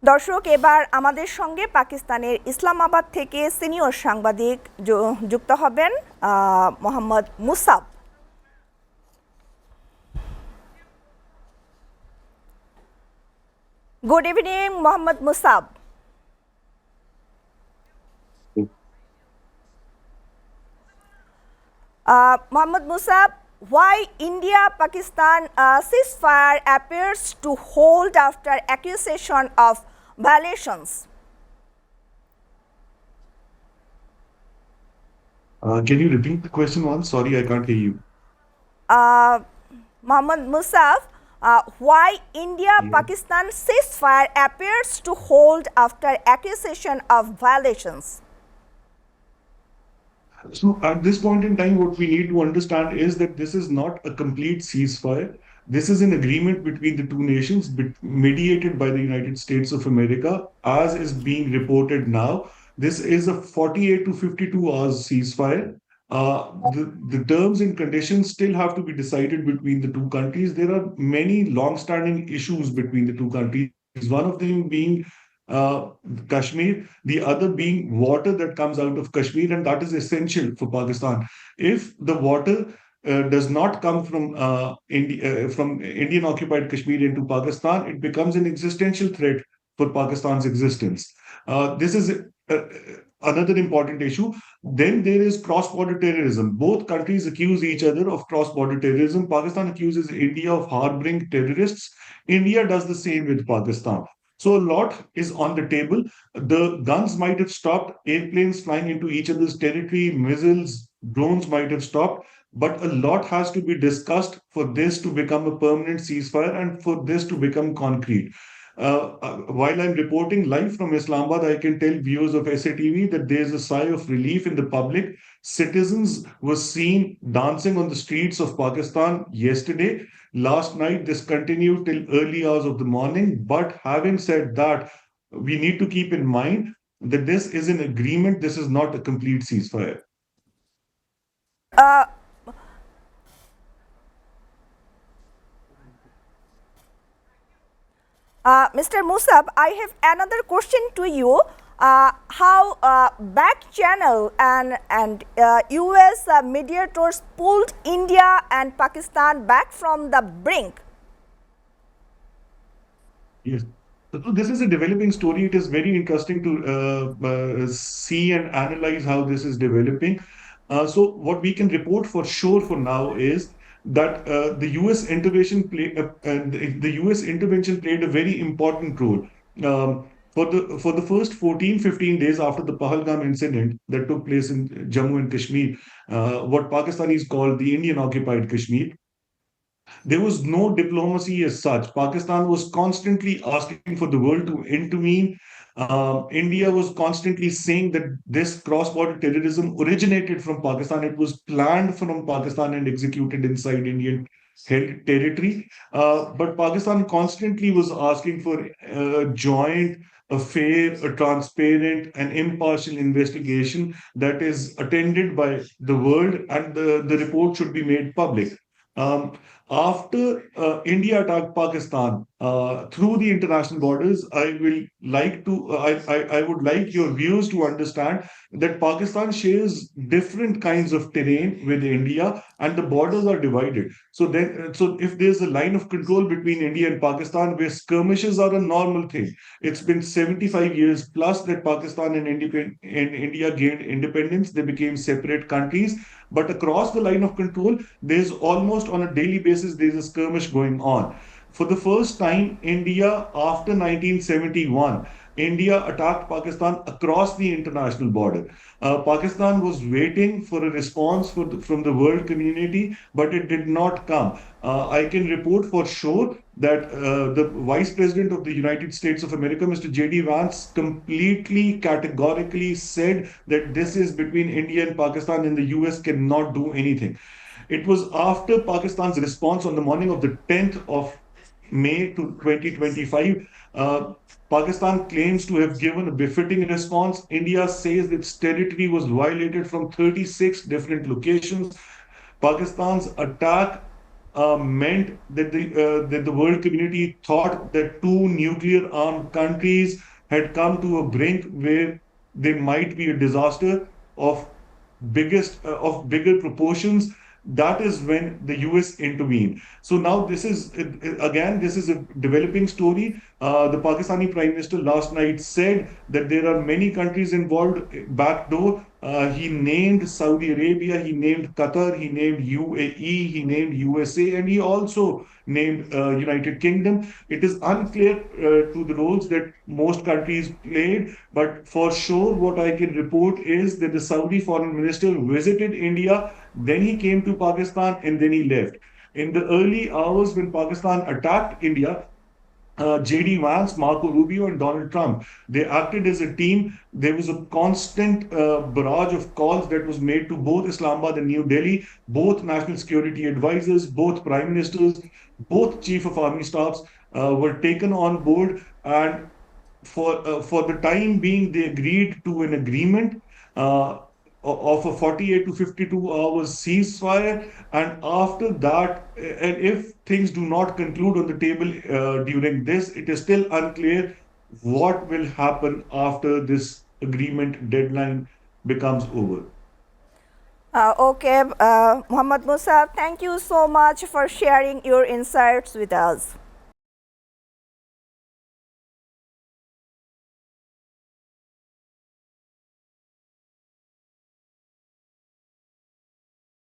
দর্শক, এবার আমাদের সঙ্গে পাকিস্তানের ইসলামাবাদ থেকে সিনিয়র সাংবাদিক যুক্ত হবেন Mohammad Musab. Good evening Mohammad Musab. Mohammad Musab, why India-Pakistan ceasefire appears to hold after accusation of violations? Can you repeat the question once? Sorry, I can't hear you. Mohammad Musab, why India-Pakistan ceasefire appears to hold after accusation of violations? So at this point in time, what we need to understand is that this is not a complete ceasefire. This is an agreement between the two nations, mediated by the United States of America, as is being reported now. This is a 48 to 52 hours ceasefire. The terms and conditions still have to be decided between the two countries. There are many long-standing issues between the two countries. One of them being Kashmir, the other being water that comes out of Kashmir, and that is essential for Pakistan. If the water does not come from Indian occupied Kashmir into Pakistan, it becomes an existential threat for Pakistan's existence. This is another important issue. Then there is cross-border terrorism. Both countries accuse each other of cross-border terrorism. Pakistan accuses India of harboring terrorists. India does the same with Pakistan. So a lot is on the table. The guns might have stopped, airplanes flying into each other's territory, missiles, drones might have stopped, but a lot has to be discussed for this to become a permanent ceasefire and for this to become concrete. While I'm reporting live from Islamabad, I can tell viewers of SATV that there's a sigh of relief in the public. Citizens were seen dancing on the streets of Pakistan yesterday. Last night, this continued till early hours of the morning. But having said that, we need to keep in mind that this is an agreement, this is not a complete ceasefire. Uh, Mr. Musab, I have another question to you. How back channel and US mediators pulled India and Pakistan back from the brink? Yes. So this is a developing story. It is very interesting to see and analyze how this is developing. So what we can report for sure for now is that the U.S. the U.S. intervention played a very important role. For the first 14, 15 days after the Pahalgam incident that took place in Jammu and Kashmir, what Pakistanis call the Indian occupied Kashmir, there was no diplomacy as such. Pakistan was constantly asking for the world to intervene. India was constantly saying that this cross border terrorism originated from Pakistan. It was planned from Pakistan and executed inside Indian held territory. But Pakistan constantly was asking for a joint, a fair, a transparent, and impartial investigation that is attended by the world, and the report should be made public. Um, After India attacked Pakistan through the international borders, I would like your viewers to understand that Pakistan shares different kinds of terrain with India, and the borders are divided. So if there's a line of control between India and Pakistan, where skirmishes are a normal thing, it's been 75 years plus that Pakistan and India gained independence. They became separate countries, but across the line of control, there's almost on a daily basis, there's a skirmish going on. For the first time, India, after 1971, India attacked Pakistan across the international border. Pakistan was waiting for a response from the world community, but it did not come. I can report for sure that the Vice President of the United States of America, Mr. J.D. Vance, completely categorically said that this is between India and Pakistan, and the US cannot do anything. It was after Pakistan's response on the morning of the 10th of May to 2025. Pakistan claims to have given a befitting response. India says its territory was violated from 36 different locations. Pakistan's attack meant that the world community thought that two nuclear armed countries had come to a brink where there might be a disaster of bigger proportions. That is when the US intervened. So now this is again, this is a developing story. The Pakistani Prime Minister last night said that there are many countries involved backdoor. He named Saudi Arabia, he named Qatar, he named UAE, he named USA, and he also named United Kingdom. It is unclear to the roles that most countries played, but for sure, what I can report is that the Saudi foreign minister visited India, then he came to Pakistan, and then he left. In the early hours when Pakistan attacked India, JD Vance, Marco Rubio, and Donald Trump. They acted as a team. There was a constant barrage of calls that was made to both Islamabad and New Delhi, both national security advisors, both prime ministers, both chief of army staffs were taken on board. And for the time being, they agreed to an agreement of a 48 to 52 hours ceasefire. And after that, and if things do not conclude on the table during this, it is still unclear what will happen after this agreement deadline becomes over. Okay, Muhammad Musab, thank you so much for sharing your insights with us.